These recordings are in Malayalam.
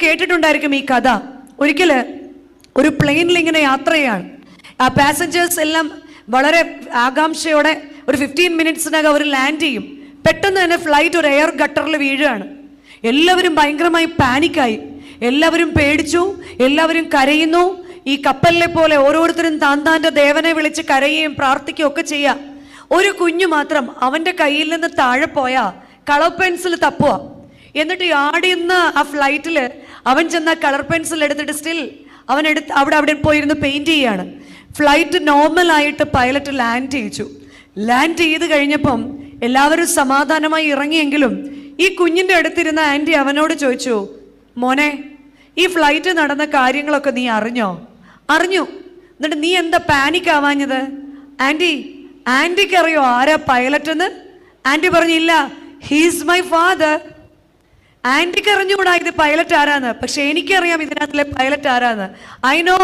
കേട്ടിട്ടുണ്ടായിരിക്കും ഈ കഥ. ഒരിക്കല് ഒരു പ്ലെയിനിൽ ഇങ്ങനെ യാത്ര ചെയ്യാണ്. ആ പാസഞ്ചേഴ്സ് എല്ലാം വളരെ ആകാംക്ഷയോടെ ഒരു 15 മിനിറ്റ്സിനകം അവർ ലാൻഡ് ചെയ്യും. പെട്ടെന്ന് തന്നെ ഫ്ലൈറ്റ് ഒരു എയർ ഗട്ടറിൽ വീഴുകയാണ്. എല്ലാവരും ഭയങ്കരമായി പാനിക്കായി, എല്ലാവരും പേടിച്ചു, എല്ലാവരും കരയുന്നു. ഈ കപ്പലിലെ പോലെ ഓരോരുത്തരും താന്താന്റെ ദേവനെ വിളിച്ച് കരയുകയും പ്രാർത്ഥിക്കുകയും ഒക്കെ ചെയ്യാം. ഒരു കുഞ്ഞു മാത്രം അവന്റെ കയ്യിൽ നിന്ന് താഴെ പോയാ കളർ പെൻസിൽ തപ്പുക. എന്നിട്ട് ആടിയുന്ന ആ ഫ്ലൈറ്റിൽ അവൻ ചെന്ന കളർ പെൻസിൽ എടുത്തിട്ട് സ്റ്റിൽ അവൻ അവിടെ പോയിരുന്ന് പെയിന്റ് ചെയ്യാണ്. ഫ്ലൈറ്റ് നോർമലായിട്ട് പൈലറ്റ് ലാൻഡ് ചെയ്യിച്ചു. ലാൻഡ് ചെയ്ത് കഴിഞ്ഞപ്പം എല്ലാവരും സമാധാനമായി ഇറങ്ങിയെങ്കിലും ഈ കുഞ്ഞിൻ്റെ അടുത്തിരുന്ന ആൻറ്റി അവനോട് ചോദിച്ചു, മോനെ, ഈ ഫ്ലൈറ്റ് നടന്ന കാര്യങ്ങളൊക്കെ നീ അറിഞ്ഞോ? അറിഞ്ഞു. എന്നിട്ട് നീ എന്താ പാനിക് ആവാഞ്ഞത്? ആൻറ്റിക്ക് അറിയോ ആരാ പൈലറ്റ് എന്ന്? ആൻറ്റി പറഞ്ഞില്ല, ഹീസ് മൈ ഫാദർ. ആൻറ്റിക്ക് അറിഞ്ഞുകൂടാ ഇത് പൈലറ്റ് ആരാന്ന്, പക്ഷെ എനിക്കറിയാം ഇതിനകത്തിലെ പൈലറ്റ് ആരാന്ന്. I know.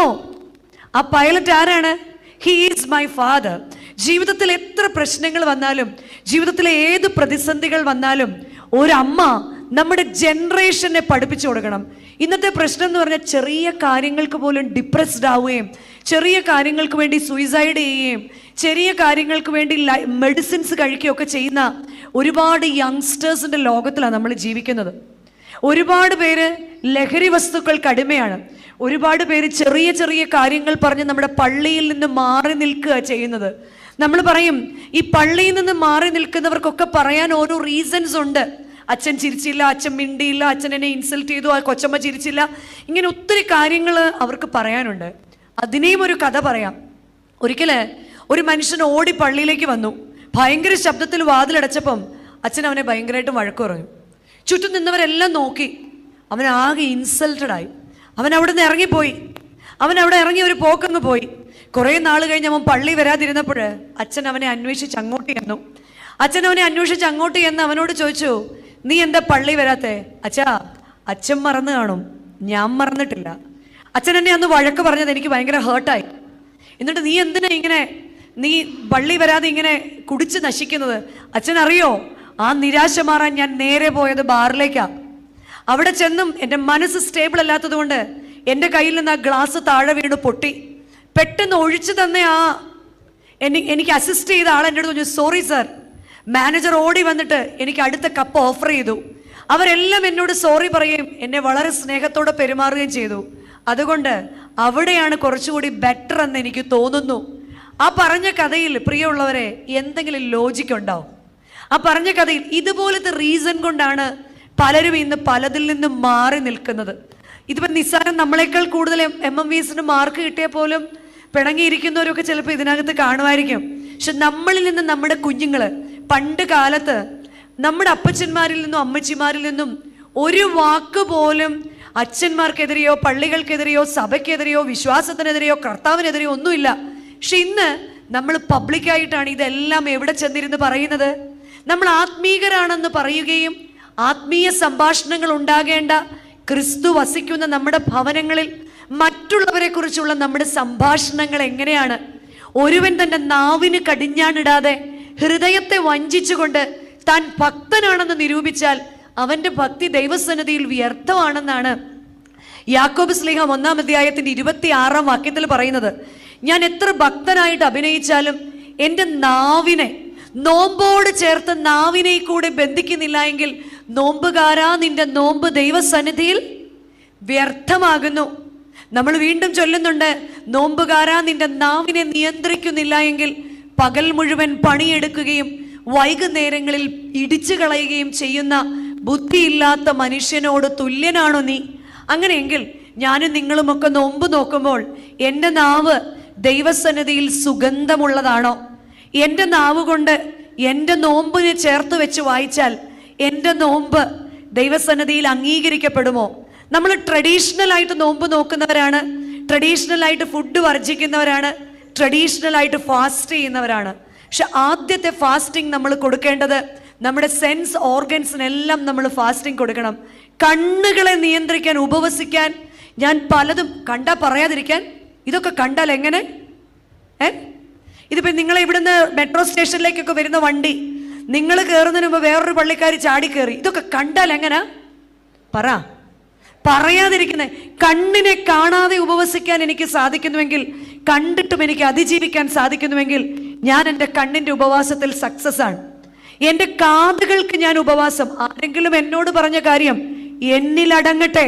ആ പൈലറ്റ് ആരാണ്? He is my father. ജീവിതത്തിൽ എത്ര പ്രശ്നങ്ങൾ വന്നാലും, ജീവിതത്തിലെ ഏത് പ്രതിസന്ധികൾ വന്നാലും ഒരമ്മ നമ്മുടെ ജനറേഷനെ പഠിപ്പിച്ചു കൊടുക്കണം. ഇന്നത്തെ പ്രശ്നം എന്ന് പറഞ്ഞാൽ ചെറിയ കാര്യങ്ങൾക്ക് പോലും ഡിപ്രസ്ഡ് ആവുകയും, ചെറിയ കാര്യങ്ങൾക്ക് വേണ്ടി സൂയിസൈഡ് ചെയ്യുകയും, ചെറിയ കാര്യങ്ങൾക്ക് വേണ്ടി മെഡിസിൻസ് കഴിക്കുകയൊക്കെ ചെയ്യുന്ന ഒരുപാട് യങ്സ്റ്റേഴ്സിൻ്റെ ലോകത്തിലാണ് നമ്മൾ ജീവിക്കുന്നത്. ഒരുപാട് പേര് ലഹരി വസ്തുക്കൾക്ക് അടിമയാണ്. ഒരുപാട് പേര് ചെറിയ ചെറിയ കാര്യങ്ങൾ പറഞ്ഞ് നമ്മുടെ പള്ളിയിൽ നിന്ന് മാറി നിൽക്കുക ചെയ്യുന്നത്. നമ്മൾ പറയും, ഈ പള്ളിയിൽ നിന്ന് മാറി നിൽക്കുന്നവർക്കൊക്കെ പറയാൻ ഓരോ റീസൺസ് ഉണ്ട്. അച്ഛൻ ചിരിച്ചില്ല, അച്ഛൻ മിണ്ടിയില്ല, അച്ഛൻ എന്നെ ഇൻസൾട്ട് ചെയ്തു, ആ കൊച്ചമ്മ ചിരിച്ചില്ല, ഇങ്ങനെ ഒത്തിരി കാര്യങ്ങൾ അവർക്ക് പറയാനുണ്ട്. അതിനെയും ഒരു കഥ പറയാം. ഒരിക്കല് ഒരു മനുഷ്യൻ ഓടി പള്ളിയിലേക്ക് വന്നു. ഭയങ്കര ശബ്ദത്തിൽ വാതിലടച്ചപ്പം അച്ഛൻ അവനെ ഭയങ്കരമായിട്ട് വഴക്ക് പറഞ്ഞു. ചുറ്റും നിന്നവരെല്ലാം നോക്കി. അവൻ ആകെ ഇൻസൾട്ടഡായി. അവൻ അവിടെ നിന്ന് ഇറങ്ങിപ്പോയി. അവൻ അവിടെ ഇറങ്ങി ഒരു പോക്കങ്ങ് പോയി. കുറേ നാൾ കഴിഞ്ഞ് അവൻ പള്ളി വരാതിരുന്നപ്പോൾ അച്ഛൻ അവനെ അന്വേഷിച്ച് അങ്ങോട്ട് ചെന്നു. അവനോട് ചോദിച്ചു, നീ എന്താ പള്ളി വരാത്തെ? അച്ഛൻ മറന്നു കാണും, ഞാൻ മറന്നിട്ടില്ല. അച്ഛൻ എന്നെ അന്ന് വഴക്ക് പറഞ്ഞത് എനിക്ക് ഭയങ്കര ഹേർട്ടായി. എന്നിട്ട് നീ എന്തിനാ ഇങ്ങനെ, നീ പള്ളി വരാതെ ഇങ്ങനെ കുടിച്ച് നശിക്കുന്നത്? അച്ഛൻ അറിയോ, ആ നിരാശ മാറാൻ ഞാൻ നേരെ പോയത് ബാറിലേക്കാ. അവിടെ ചെന്നും എൻ്റെ മനസ്സ് സ്റ്റേബിൾ അല്ലാത്തത് കൊണ്ട് എൻ്റെ കയ്യിൽ നിന്ന് ആ ഗ്ലാസ് താഴെ വീണ് പൊട്ടി. പെട്ടെന്ന് ഒഴിച്ചു തന്നെ എനിക്ക് അസിസ്റ്റ് ചെയ്ത ആൾ എൻ്റെ അടുത്ത് പറഞ്ഞു, സോറി സാർ. മാനേജർ ഓടി വന്നിട്ട് എനിക്ക് അടുത്ത കപ്പ് ഓഫർ ചെയ്തു. അവരെല്ലാം എന്നോട് സോറി പറയുകയും എന്നെ വളരെ സ്നേഹത്തോടെ പെരുമാറുകയും ചെയ്തു. അതുകൊണ്ട് അവിടെയാണ് കുറച്ചുകൂടി ബെറ്റർ എന്ന് എനിക്ക് തോന്നുന്നു. ആ പറഞ്ഞ കഥയിൽ പ്രിയമുള്ളവരെ എന്തെങ്കിലും ലോജിക് ഉണ്ടാവും? ആ പറഞ്ഞ കഥയിൽ ഇതുപോലത്തെ റീസൺ കൊണ്ടാണ് പലരും ഇന്ന് പലതിൽ നിന്നും മാറി നിൽക്കുന്നത്. ഇതിപ്പോൾ നിസ്സാരം നമ്മളെക്കാൾ കൂടുതൽ MMVSന് മാർക്ക് കിട്ടിയാൽ പോലും പിണങ്ങിയിരിക്കുന്നവരൊക്കെ ചിലപ്പോൾ ഇതിനകത്ത് കാണുമായിരിക്കും. പക്ഷെ നമ്മളിൽ നിന്ന് നമ്മുടെ കുഞ്ഞുങ്ങൾ പണ്ട് കാലത്ത് നമ്മുടെ അപ്പച്ചന്മാരിൽ നിന്നും അമ്മച്ചിമാരിൽ നിന്നും ഒരു വാക്ക് പോലും അച്ഛന്മാർക്കെതിരെയോ പള്ളികൾക്കെതിരെയോ സഭയ്ക്കെതിരെയോ വിശ്വാസത്തിനെതിരെയോ കർത്താവിനെതിരെയോ ഒന്നുമില്ല. പക്ഷെ ഇന്ന് നമ്മൾ പബ്ലിക്കായിട്ടാണ് ഇതെല്ലാം എവിടെ ചെന്നിരുന്ന് പറയുന്നത്. നമ്മൾ ആത്മീകരാണെന്ന് പറയുകയും ആത്മീയ സംഭാഷണങ്ങൾ ഉണ്ടാകേണ്ട ക്രിസ്തു വസിക്കുന്ന നമ്മുടെ ഭവനങ്ങളിൽ മറ്റുള്ളവരെ കുറിച്ചുള്ള നമ്മുടെ സംഭാഷണങ്ങൾ എങ്ങനെയാണ്? ഒരുവൻ തൻ്റെ നാവിന് കടിഞ്ഞാണിടാതെ ഹൃദയത്തെ വഞ്ചിച്ചുകൊണ്ട് താൻ ഭക്തനാണെന്ന് നിരൂപിച്ചാൽ അവൻ്റെ ഭക്തി ദൈവസന്നിധിയിൽ വ്യർത്ഥമാണെന്നാണ് യാക്കോബ് ശ്ലീഹ 1-ാം അധ്യായത്തിൻ്റെ 26-ാം വാക്യത്തിൽ പറയുന്നത്. ഞാൻ എത്ര ഭക്തനായിട്ട് അഭിനയിച്ചാലും എൻ്റെ നാവിനെ നോമ്പോട് ചേർത്ത് നാവിനെ കൂടെ ബന്ധിക്കുന്നില്ല എങ്കിൽ നോമ്പുകാരാ, നിന്റെ നോമ്പ് ദൈവസന്നിധിയിൽ വ്യർത്ഥമാകുന്നു. നമ്മൾ വീണ്ടും ചൊല്ലുന്നുണ്ട്, നോമ്പുകാരാ, നിന്റെ നാവിനെ നിയന്ത്രിക്കുന്നില്ല എങ്കിൽ പകൽ മുഴുവൻ പണിയെടുക്കുകയും വൈകുന്നേരങ്ങളിൽ ഇടിച്ചു കളയുകയും ചെയ്യുന്ന ബുദ്ധിയില്ലാത്ത മനുഷ്യനോട് തുല്യനാണോ നീ? അങ്ങനെയെങ്കിൽ ഞാനും നിങ്ങളുമൊക്കെ നോമ്പ് നോക്കുമ്പോൾ എൻ്റെ നാവ് ദൈവസന്നിധിയിൽ സുഗന്ധമുള്ളതാണോ? എൻ്റെ നാവ് കൊണ്ട് എൻ്റെ നോമ്പിനെ ചേർത്ത് വെച്ച് വായിച്ചാൽ എൻ്റെ നോമ്പ് ദൈവസന്നിധിയിൽ അംഗീകരിക്കപ്പെടുമോ? നമ്മൾ ട്രഡീഷണലായിട്ട് നോമ്പ് നോക്കുന്നവരാണ്, ട്രഡീഷണലായിട്ട് ഫുഡ് വർജിക്കുന്നവരാണ്, ട്രഡീഷണലായിട്ട് ഫാസ്റ്റ് ചെയ്യുന്നവരാണ്. പക്ഷെ ആദ്യത്തെ ഫാസ്റ്റിംഗ് നമ്മൾ കൊടുക്കേണ്ടത് നമ്മുടെ സെൻസ് ഓർഗൻസിനെല്ലാം നമ്മൾ ഫാസ്റ്റിംഗ് കൊടുക്കണം. കണ്ണുകളെ നിയന്ത്രിക്കാൻ, ഉപവസിക്കാൻ. ഞാൻ പലതും കണ്ടാൽ പറയാതിരിക്കാൻ. ഇതൊക്കെ കണ്ടാൽ എങ്ങനെ? ഇതിപ്പോൾ നിങ്ങളെ ഇവിടുന്ന് മെട്രോ സ്റ്റേഷനിലേക്കൊക്കെ വരുന്ന വണ്ടി നിങ്ങൾ കയറുന്നതിന് മുമ്പ് വേറൊരു പള്ളിക്കാർ ചാടി കയറി. ഇതൊക്കെ കണ്ടാൽ എങ്ങനെ? പറ. പറയാതിരിക്കുന്നത്. കണ്ണിനെ കാണാതെ ഉപവസിക്കാൻ എനിക്ക് സാധിക്കുന്നുവെങ്കിൽ, കണ്ടിട്ടും എനിക്ക് അതിജീവിക്കാൻ സാധിക്കുന്നുവെങ്കിൽ, ഞാൻ എൻ്റെ കണ്ണിൻ്റെ ഉപവാസത്തിൽ സക്സസ് ആണ്. എൻ്റെ കാതുകൾക്ക് ഞാൻ ഉപവാസം. ആരെങ്കിലും എന്നോട് പറഞ്ഞ കാര്യം എന്നിലടങ്ങട്ടെ,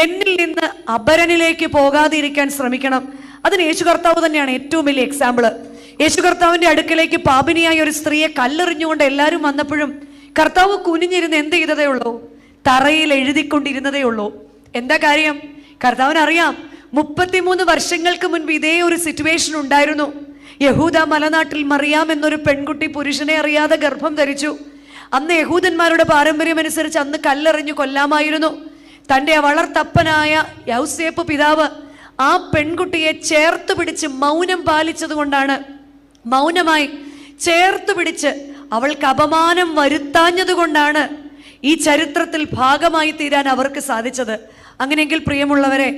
എന്നിൽ നിന്ന് അപരനിലേക്ക് പോകാതിരിക്കാൻ ശ്രമിക്കണം. അതിന് യേശു കർത്താവ് തന്നെയാണ് ഏറ്റവും വലിയ എക്സാമ്പിള്. യേശു കർത്താവിൻ്റെ അടുക്കലേക്ക് പാപിനിയായ ഒരു സ്ത്രീയെ കല്ലെറിഞ്ഞുകൊണ്ട് എല്ലാവരും വന്നപ്പോഴും കർത്താവ് കുനിഞ്ഞിരുന്ന് എന്ത് ചെയ്തതേ ഉള്ളൂ? തറയിൽ എഴുതിക്കൊണ്ടിരുന്നതേ ഉള്ളൂ. എന്താ കാര്യം? കർത്താവിനറിയാം 33 വർഷങ്ങൾക്ക് മുൻപ് ഇതേ ഒരു സിറ്റുവേഷൻ ഉണ്ടായിരുന്നു. യഹൂദ മലനാട്ടിൽ മറിയാം എന്നൊരു പെൺകുട്ടി പുരുഷനെ അറിയാതെ ഗർഭം ധരിച്ചു. അന്ന് യഹൂദന്മാരുടെ പാരമ്പര്യം അനുസരിച്ച് അന്ന് കല്ലെറിഞ്ഞു കൊല്ലാമായിരുന്നു. തൻ്റെ വളർത്തപ്പനായ യൗസേപ്പ് പിതാവ് ആ പെൺകുട്ടിയെ ചേർത്ത് പിടിച്ച് മൗനം പാലിച്ചത് കൊണ്ടാണ്, മൗനമായി ചേർത്ത് പിടിച്ച് അവൾക്ക് അപമാനം വരുത്താഞ്ഞത് കൊണ്ടാണ് ഈ ചരിത്രത്തിൽ ഭാഗമായി തീരാൻ അവർക്ക് സാധിച്ചത്. അങ്ങനെയെങ്കിൽ പ്രിയമുള്ളവരെ,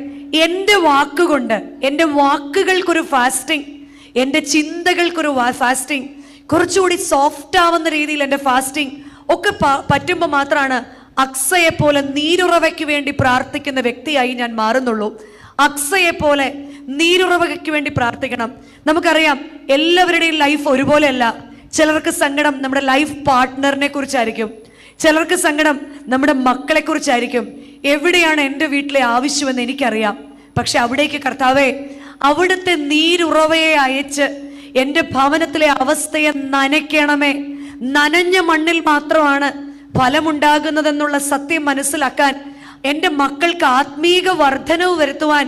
എൻ്റെ വാക്കുകൊണ്ട്, എൻ്റെ വാക്കുകൾക്കൊരു ഫാസ്റ്റിംഗ്, എൻ്റെ ചിന്തകൾക്കൊരു ഫാസ്റ്റിംഗ്, കുറച്ചുകൂടി സോഫ്റ്റ് ആവുന്ന രീതിയിൽ എൻ്റെ ഫാസ്റ്റിംഗ് ഒക്കെ പറ്റുമ്പോൾ മാത്രമാണ് അക്സയെ പോലെ നീരുറവയ്ക്ക് വേണ്ടി പ്രാർത്ഥിക്കുന്ന വ്യക്തിയായി ഞാൻ മാറുന്നുള്ളൂ. അക്സയെ പോലെ നീരുറവയ്ക്ക് വേണ്ടി പ്രാർത്ഥിക്കണം. നമുക്കറിയാം എല്ലാവരുടെയും ലൈഫ് ഒരുപോലെയല്ല. ചിലർക്ക് സങ്കടം നമ്മുടെ ലൈഫ് പാർട്ട്ണറിനെ കുറിച്ചായിരിക്കും, ചിലർക്ക് സങ്കടം നമ്മുടെ മക്കളെ കുറിച്ചായിരിക്കും. എവിടെയാണ് എൻ്റെ വീട്ടിലെ ആവശ്യമെന്ന് എനിക്കറിയാം. പക്ഷെ അവിടേക്ക് കർത്താവേ, അവിടുത്തെ നീരുറവയെ അയച്ച് എൻ്റെ ഭവനത്തിലെ അവസ്ഥയെ നനയ്ക്കണമേ. നനഞ്ഞ മണ്ണിൽ മാത്രമാണ് ഫലമുണ്ടാകുന്നതെന്നുള്ള സത്യം മനസ്സിലാക്കാൻ, എൻ്റെ മക്കൾക്ക് ആത്മീക വർധനവ് വരുത്തുവാൻ,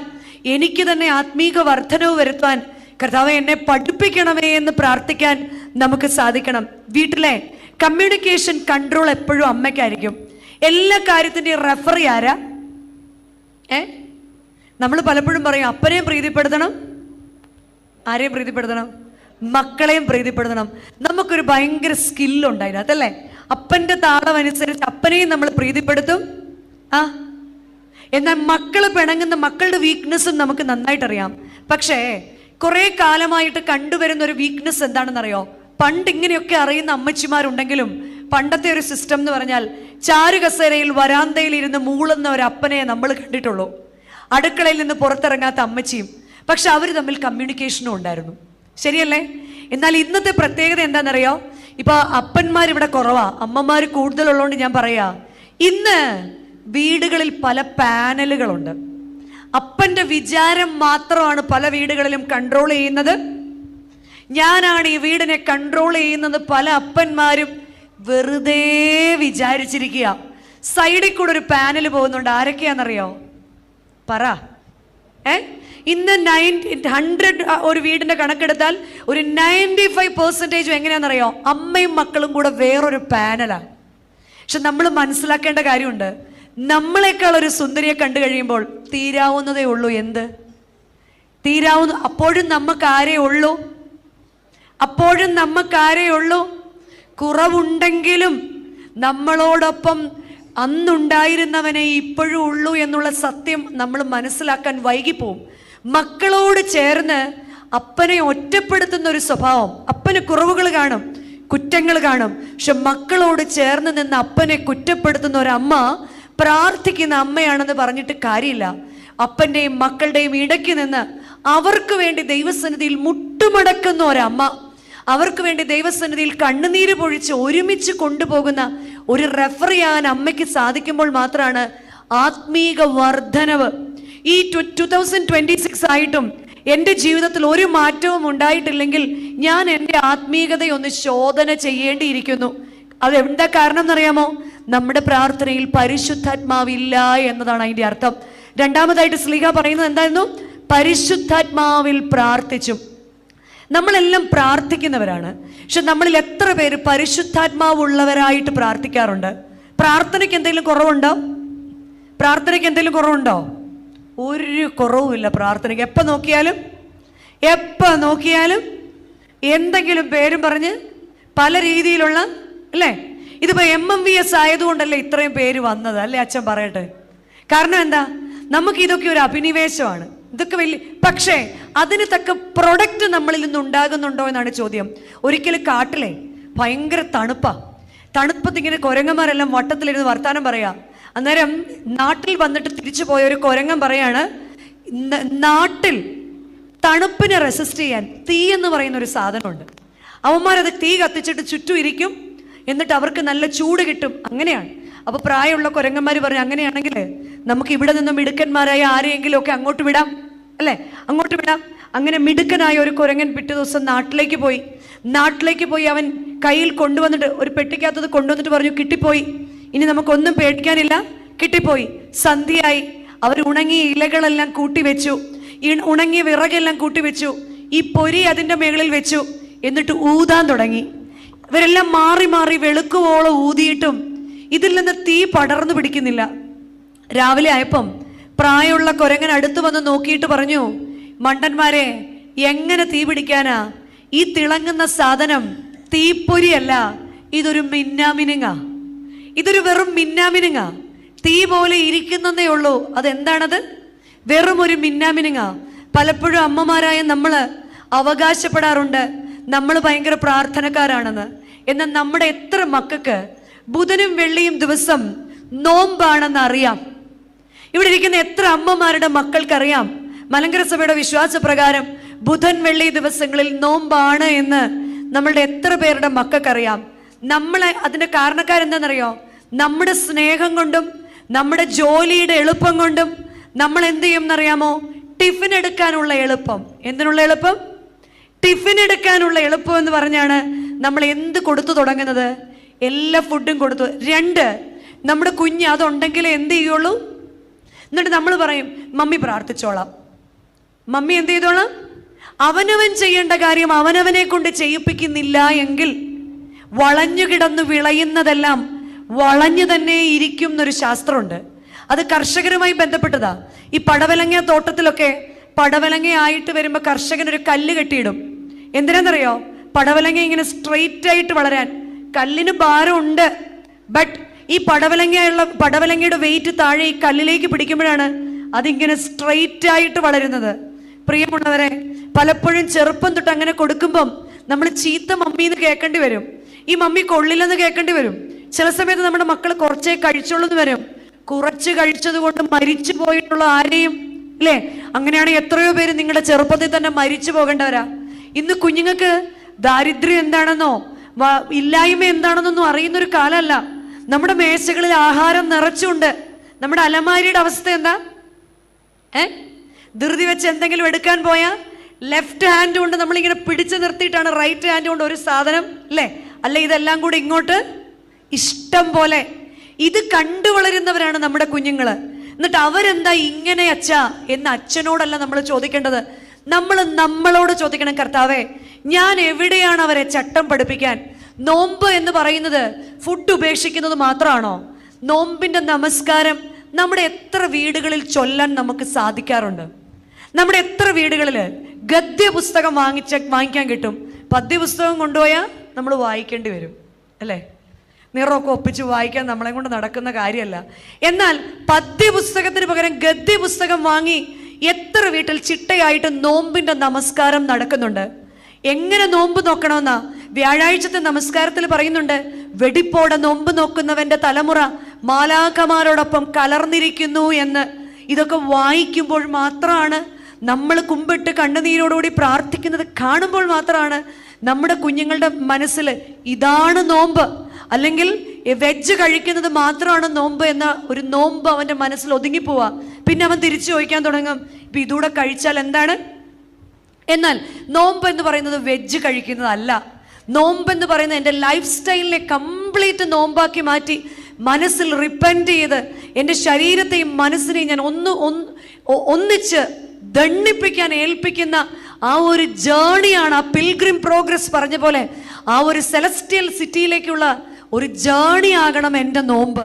എനിക്ക് തന്നെ ആത്മീക വർധനവ് വരുത്തുവാൻ കർത്താവേ എന്നെ പഠിപ്പിക്കണമേ എന്ന് പ്രാർത്ഥിക്കാൻ നമുക്ക് സാധിക്കണം. വീട്ടിലെ കമ്മ്യൂണിക്കേഷൻ കൺട്രോൾ എപ്പോഴും അമ്മയ്ക്കായിരിക്കും. എല്ലാ കാര്യത്തിൻ്റെയും റെഫറി ആരാ? നമ്മൾ പലപ്പോഴും പറയും അപ്പനെയും പ്രീതിപ്പെടുത്തണം, ആരെയും പ്രീതിപ്പെടുത്തണം? മക്കളെയും പ്രീതിപ്പെടുത്തണം. നമുക്കൊരു ഭയങ്കര സ്കില്ലുണ്ടായിരുന്നു അതല്ലേ? അപ്പൻ്റെ താളം അനുസരിച്ച് അപ്പനെയും നമ്മൾ പ്രീതിപ്പെടുത്തും. എന്നാൽ മക്കള് പിണങ്ങുന്ന മക്കളുടെ വീക്ക്നെസ്സും നമുക്ക് നന്നായിട്ടറിയാം. പക്ഷേ കുറെ കാലമായിട്ട് കണ്ടുവരുന്ന ഒരു വീക്ക്നെസ് എന്താണെന്നറിയോ? പണ്ട് ഇങ്ങനെയൊക്കെ അറിയുന്ന അമ്മച്ചിമാരുണ്ടെങ്കിലും പണ്ടത്തെ ഒരു സിസ്റ്റം എന്ന് പറഞ്ഞാൽ ചാരുകസേരയിൽ വരാന്തയിൽ ഇരുന്ന് മൂളുന്ന ഒരു അപ്പനെ നമ്മൾ കണ്ടിട്ടുള്ളൂ, അടുക്കളയിൽ നിന്ന് പുറത്തിറങ്ങാത്ത അമ്മച്ചിയും. പക്ഷെ അവർ തമ്മിൽ കമ്മ്യൂണിക്കേഷനും ഉണ്ടായിരുന്നു, ശരിയല്ലേ? എന്നാൽ ഇന്നത്തെ പ്രത്യേകത എന്താണെന്നറിയോ? ഇപ്പൊ അപ്പന്മാർ ഇവിടെ കുറവാ, അമ്മമാർ കൂടുതലുള്ളതുകൊണ്ട് ഞാൻ പറയാ, ഇന്ന് വീടുകളിൽ പല പാനലുകളുണ്ട്. അപ്പന്റെ വിചാരം മാത്രമാണ് പല വീടുകളിലും കൺട്രോൾ ചെയ്യുന്നത്. ഞാനാണ് ഈ വീടിനെ കൺട്രോൾ ചെയ്യുന്നത് പല അപ്പന്മാരും വെറുതെ വിചാരിച്ചിരിക്കുക. സൈഡിൽ കൂടെ ഒരു പാനൽ പോകുന്നുണ്ട്. ആരൊക്കെയാണെന്നറിയോ? പറ. ഇന്ന് 100 ഒരു വീടിന്റെ കണക്കെടുത്താൽ ഒരു 95% എങ്ങനെയാണെന്നറിയോ? അമ്മയും മക്കളും കൂടെ വേറൊരു പാനലാണ്. പക്ഷെ നമ്മൾ മനസ്സിലാക്കേണ്ട കാര്യമുണ്ട്, നമ്മളെക്കാൾ ഒരു സുന്ദരിയെ കണ്ടു കഴിയുമ്പോൾ തീരാവുന്നതേ ഉള്ളൂ. എന്ത് തീരാവുന്ന? അപ്പോഴും നമുക്കാരേ ഉള്ളൂ, അപ്പോഴും നമുക്കാരേ ഉള്ളൂ. കുറവുണ്ടെങ്കിലും നമ്മളോടൊപ്പം അന്നുണ്ടായിരുന്നവനെ ഇപ്പോഴും ഉള്ളൂ എന്നുള്ള സത്യം നമ്മൾ മനസ്സിലാക്കാൻ വൈകിപ്പോവും. മക്കളോട് ചേർന്ന് അപ്പനെ ഒറ്റപ്പെടുത്തുന്ന ഒരു സ്വഭാവം. അപ്പന് കുറവുകൾ കാണും, കുറ്റങ്ങൾ കാണും. പക്ഷെ മക്കളോട് ചേർന്ന് നിന്ന് അപ്പനെ കുറ്റപ്പെടുത്തുന്ന ഒരമ്മ പ്രാർത്ഥിക്കുന്ന അമ്മയാണെന്ന് പറഞ്ഞിട്ട് കാര്യമില്ല. അപ്പൻ്റെയും മക്കളുടെയും ഇടയ്ക്ക് നിന്ന് അവർക്ക് വേണ്ടി ദൈവസന്നിധിയിൽ മുട്ടുമടക്കുന്ന ഒരമ്മ, അവർക്ക് വേണ്ടി ദൈവസന്നിധിയിൽ കണ്ണുനീര് പൊഴിച്ച് ഒരുമിച്ച് കൊണ്ടുപോകുന്ന ഒരു റെഫറിയാൻ അമ്മയ്ക്ക് സാധിക്കുമ്പോൾ മാത്രമാണ് ആത്മീക വർധനവ്. ഈ 2026 ആയിട്ടും എൻ്റെ ജീവിതത്തിൽ ഒരു മാറ്റവും ഉണ്ടായിട്ടില്ലെങ്കിൽ ഞാൻ എൻ്റെ ആത്മീകതയൊന്ന് ശോധന ചെയ്യേണ്ടിയിരിക്കുന്നു. അതെന്താ കാരണം എന്നറിയാമോ? നമ്മുടെ പ്രാർത്ഥനയിൽ പരിശുദ്ധാത്മാവില്ല എന്നതാണ് അതിൻ്റെ അർത്ഥം. രണ്ടാമതായിട്ട് ശ്ലീഹ പറയുന്നത് എന്തായിരുന്നു? പരിശുദ്ധാത്മാവിൽ പ്രാർത്ഥിച്ചു. നമ്മളെല്ലാം പ്രാർത്ഥിക്കുന്നവരാണ്, പക്ഷെ നമ്മളിൽ എത്ര പേര് പരിശുദ്ധാത്മാവുള്ളവരായിട്ട് പ്രാർത്ഥിക്കാറുണ്ട്? പ്രാർത്ഥനയ്ക്ക് എന്തെങ്കിലും കുറവുണ്ടോ? പ്രാർത്ഥനയ്ക്ക് എന്തെങ്കിലും കുറവുണ്ടോ? ഒരു കുറവുമില്ല പ്രാർത്ഥനയ്ക്ക്. എപ്പോൾ നോക്കിയാലും എന്തെങ്കിലും പേരും പറഞ്ഞ് പല രീതിയിലുള്ള, അല്ലേ? ഇതിപ്പോ MMVS ആയതുകൊണ്ടല്ലേ ഇത്രയും പേര് വന്നത്, അല്ലേ അച്ഛൻ പറയട്ടെ? കാരണം എന്താ? നമുക്ക് ഇതൊക്കെ ഒരു അഭിനിവേശമാണ്, ഇതൊക്കെ വലിയ. പക്ഷേ അതിന് തക്ക പ്രൊഡക്റ്റ് നമ്മളിൽ നിന്ന് ഉണ്ടാകുന്നുണ്ടോ എന്നാണ് ചോദ്യം. ഒരിക്കലും കാട്ടിലെ ഭയങ്കര തണുപ്പത്ത് ഇങ്ങനെ കുരങ്ങന്മാരെല്ലാം വട്ടത്തിലിരുന്ന് വർത്താനം പറയാ. അന്നേരം നാട്ടിൽ വന്നിട്ട് തിരിച്ചു പോയ ഒരു കുരങ്ങൻ പറയാണ്, നാട്ടിൽ തണുപ്പിനെ റെസിസ്റ്റ് ചെയ്യാൻ തീ എന്ന് പറയുന്ന ഒരു സാധനമുണ്ട്. അവന്മാരത് തീ കത്തിച്ചിട്ട് ചുറ്റും ഇരിക്കും, എന്നിട്ട് അവർക്ക് നല്ല ചൂട് കിട്ടും. അങ്ങനെയാണ്. അപ്പൊ പ്രായമുള്ള കുരങ്ങന്മാർ പറഞ്ഞു, അങ്ങനെയാണെങ്കിൽ നമുക്ക് ഇവിടെ നിന്നും മിടുക്കന്മാരായ ആരെയെങ്കിലും ഒക്കെ അങ്ങോട്ട് വിടാം, അല്ലേ? അങ്ങോട്ട് വിടാം. അങ്ങനെ മിടുക്കനായ ഒരു കുരങ്ങൻ പിറ്റേ ദിവസം നാട്ടിലേക്ക് പോയി അവൻ കയ്യിൽ കൊണ്ടുവന്നിട്ട് ഒരു പെട്ടിക്കകത്തത് കൊണ്ടുവന്നിട്ട് പറഞ്ഞു, കിട്ടിപ്പോയി, ഇനി നമുക്കൊന്നും പേടിക്കാനില്ല, കിട്ടിപ്പോയി. സന്ധ്യയായി. അവർ ഉണങ്ങിയ ഇലകളെല്ലാം കൂട്ടിവെച്ചു, ഉണങ്ങിയ വിറകെല്ലാം കൂട്ടിവെച്ചു, ഈ പൊരി അതിൻ്റെ മുകളിൽ വെച്ചു. എന്നിട്ട് ഊതാൻ തുടങ്ങി. ഇവരെല്ലാം മാറി മാറി വെളുക്കുവോളം ഊതിയിട്ടും ഇതിൽ നിന്ന് തീ പടർന്നു പിടിക്കുന്നില്ല. രാവിലെ ആയപ്പം പ്രായമുള്ള കുരങ്ങൻ അടുത്ത് വന്ന് നോക്കിയിട്ട് പറഞ്ഞു, മണ്ടന്മാരെ, എങ്ങനെ തീ പിടിക്കാനാ? ഈ തിളങ്ങുന്ന സാധനം തീപ്പൊരിയല്ല, ഇതൊരു മിന്നാമിനുങ്ങ. ഇതൊരു വെറും മിന്നാമിനുങ്ങ. തീ പോലെ ഇരിക്കുന്നതേ ഉള്ളൂ. അതെന്താണത്? വെറും ഒരു മിന്നാമിനുങ്ങ. പലപ്പോഴും അമ്മമാരായ നമ്മൾ അവകാശപ്പെടാറുണ്ട് നമ്മൾ ഭയങ്കര പ്രാർത്ഥനക്കാരാണെന്ന്. എന്നാൽ നമ്മുടെ എത്ര മക്കൾക്ക് ബുധനും വെള്ളിയും ദിവസം നോമ്പാണെന്ന് അറിയാം? ഇവിടെ ഇരിക്കുന്ന എത്ര അമ്മമാരുടെ മക്കൾക്കറിയാം മലങ്കര സഭയുടെ വിശ്വാസപ്രകാരം ബുധൻ വെള്ളി ദിവസങ്ങളിൽ നോമ്പാണ് എന്ന്? നമ്മളുടെ എത്ര പേരുടെ മക്കൾക്കറിയാം? നമ്മളെ അതിന്റെ കാരണക്കാരെന്താണെന്നറിയോ? നമ്മുടെ സ്നേഹം കൊണ്ടും നമ്മുടെ ജോലിയുടെ എളുപ്പം കൊണ്ടും നമ്മൾ എന്ത് ചെയ്യും എന്നറിയാമോ? ടിഫിൻ എടുക്കാനുള്ള എളുപ്പം. എന്തിനുള്ള എളുപ്പം? ടിഫിൻ എടുക്കാനുള്ള എളുപ്പം എന്ന് പറഞ്ഞാണ് നമ്മൾ എന്ത് കൊടുത്തു തുടങ്ങുന്നത്? എല്ലാ ഫുഡും കൊടുത്തു. 2, നമ്മുടെ കുഞ്ഞ് അതുണ്ടെങ്കിലേ എന്ത് ചെയ്യുള്ളൂ. എന്നിട്ട് നമ്മൾ പറയും, മമ്മി പ്രാർത്ഥിച്ചോളാം. മമ്മി എന്ത് ചെയ്തോളാം? അവനവൻ ചെയ്യേണ്ട കാര്യം അവനവനെ കൊണ്ട് ചെയ്യിപ്പിക്കുന്നില്ല എങ്കിൽ വളഞ്ഞു കിടന്നു വിളയുന്നതെല്ലാം വളഞ്ഞു തന്നെ ഇരിക്കും എന്നൊരു ശാസ്ത്രമുണ്ട്. അത് കർഷകരുമായി ബന്ധപ്പെട്ടതാ. ഈ പടവലങ്ങ തോട്ടത്തിലൊക്കെ പടവലങ്ങയായിട്ട് വരുമ്പോൾ കർഷകനൊരു കല്ല് കെട്ടിയിടും. എന്തിനാണെന്നറിയോ? പടവലങ്ങ ഇങ്ങനെ സ്ട്രെയിറ്റ് ആയിട്ട് വളരാൻ. കല്ലിന് ഭാരമുണ്ട്, ബട്ട് ഈ പടവലങ്ങയുടെ വെയിറ്റ് താഴെ ഈ കല്ലിലേക്ക് പിടിക്കുമ്പോഴാണ് അതിങ്ങനെ സ്ട്രെയിറ്റ് ആയിട്ട് വളരുന്നത്. പ്രിയമുള്ളവരെ, പലപ്പോഴും ചെറുപ്പം തൊട്ട് അങ്ങനെ കൊടുക്കുമ്പം നമ്മൾ ചീത്ത മമ്മിന്ന് കേൾക്കേണ്ടി വരും. ഈ മമ്മി കൊള്ളില്ലെന്ന് കേൾക്കേണ്ടി വരും. ചില സമയത്ത് നമ്മുടെ മക്കൾ കുറച്ചേ കഴിച്ചോളൂ എന്ന് വരും. കുറച്ച് കഴിച്ചത് കൊണ്ട് മരിച്ചു പോയിട്ടുള്ള ആരെയും, അല്ലേ? അങ്ങനെയാണ് എത്രയോ പേര് നിങ്ങളുടെ ചെറുപ്പത്തിൽ തന്നെ മരിച്ചു പോകേണ്ടവരാ. ഇന്ന് കുഞ്ഞുങ്ങൾക്ക് ദാരിദ്ര്യം എന്താണെന്നോ ഇല്ലായ്മ എന്താണെന്നൊന്നും അറിയുന്നൊരു കാലമല്ല. നമ്മുടെ മേശകളിൽ ആഹാരം നിറച്ചുണ്ട്. നമ്മുടെ അലമാരിയുടെ അവസ്ഥ എന്താ? ധൃതി വെച്ച് എന്തെങ്കിലും എടുക്കാൻ പോയാൽ ലെഫ്റ്റ് ഹാൻഡ് കൊണ്ട് നമ്മളിങ്ങനെ പിടിച്ചു നിർത്തിയിട്ടാണ് റൈറ്റ് ഹാൻഡ് കൊണ്ട് ഒരു സാധനം, അല്ലേ? അല്ല, ഇതെല്ലാം കൂടി ഇങ്ങോട്ട് ഇഷ്ടം പോലെ. ഇത് കണ്ടു വളരുന്നവരാണ് നമ്മുടെ കുഞ്ഞുങ്ങള്. എന്നിട്ട് അവരെന്താ ഇങ്ങനെ അച്ഛാ എന്ന് അച്ഛനോടല്ല നമ്മൾ ചോദിക്കേണ്ടത്. നമ്മൾ നമ്മളോട് ചോദിക്കണം, കർത്താവേ, ഞാൻ എവിടെയാണ് അവരെ ചട്ടം പഠിപ്പിക്കാൻ? നോമ്പ് എന്ന് പറയുന്നത് ഫുഡ് ഉപേക്ഷിക്കുന്നത് മാത്രമാണോ? നോമ്പിന്റെ നമസ്കാരം നമ്മുടെ എത്ര വീടുകളിൽ ചൊല്ലാൻ നമുക്ക് സാധിക്കാറുണ്ട്? നമ്മുടെ എത്ര വീടുകളിൽ ഗദ്യ പുസ്തകം വാങ്ങിക്കാൻ കിട്ടും? പദ്യപുസ്തകം കൊണ്ടുപോയാൽ നമ്മൾ വായിക്കേണ്ടി വരും, അല്ലേ? നിറമൊക്കെ ഒപ്പിച്ച് വായിക്കാൻ നമ്മളെ കൊണ്ട് നടക്കുന്ന കാര്യമല്ല. എന്നാൽ പദ്യപുസ്തകത്തിന് പകരം ഗദ്യ പുസ്തകം വാങ്ങി എത്ര വീട്ടിൽ ചിട്ടയായിട്ട് നോമ്പിന്റെ നമസ്കാരം നടക്കുന്നുണ്ട്? എങ്ങനെ നോമ്പ് നോക്കണമെന്നാ വ്യാഴാഴ്ചത്തെ നമസ്കാരത്തിൽ പറയുന്നുണ്ട്. വെടിപ്പോടെ നോമ്പ് നോക്കുന്നവന്റെ തലമുറ മാലാഖമാരോടൊപ്പം കലർന്നിരിക്കുന്നു എന്ന്. ഇതൊക്കെ വായിക്കുമ്പോൾ മാത്രമാണ്, നമ്മൾ കുമ്പിട്ട് കണ്ണുനീരോടുകൂടി പ്രാർത്ഥിക്കുന്നത് കാണുമ്പോൾ മാത്രമാണ് നമ്മുടെ കുഞ്ഞുങ്ങളുടെ മനസ്സിൽ ഇതാണ് നോമ്പ്, അല്ലെങ്കിൽ വെജ് കഴിക്കുന്നത് മാത്രമാണ് നോമ്പ് എന്ന ഒരു നോമ്പ് അവൻ്റെ മനസ്സിൽ ഒതുങ്ങിപ്പോവാ. പിന്നെ അവൻ തിരിച്ചു ചോദിക്കാൻ തുടങ്ങും, ഇപ്പം ഇതൂടെ കഴിച്ചാൽ എന്താണ്? എന്നാൽ നോമ്പ് എന്ന് പറയുന്നത് വെജ് കഴിക്കുന്നതല്ല. നോമ്പ് എന്ന് പറയുന്നത് എൻ്റെ ലൈഫ് സ്റ്റൈലിനെ കംപ്ലീറ്റ് നോമ്പാക്കി മാറ്റി മനസ്സിൽ റിപ്പൻറ്റ് ചെയ്ത് എൻ്റെ ശരീരത്തെയും മനസ്സിനെയും ഞാൻ ഒന്നിച്ച് ദണ്ണിപ്പിക്കാൻ ഏൽപ്പിക്കുന്ന ആ ഒരു ജേണിയാണ്. ആ പിൽഗ്രിം പ്രോഗ്രസ് പറഞ്ഞ പോലെ ആ ഒരു സെലസ്റ്റിയൽ സിറ്റിയിലേക്കുള്ള ഒരു ജേണി ആകണം എൻ്റെ നോമ്പ്.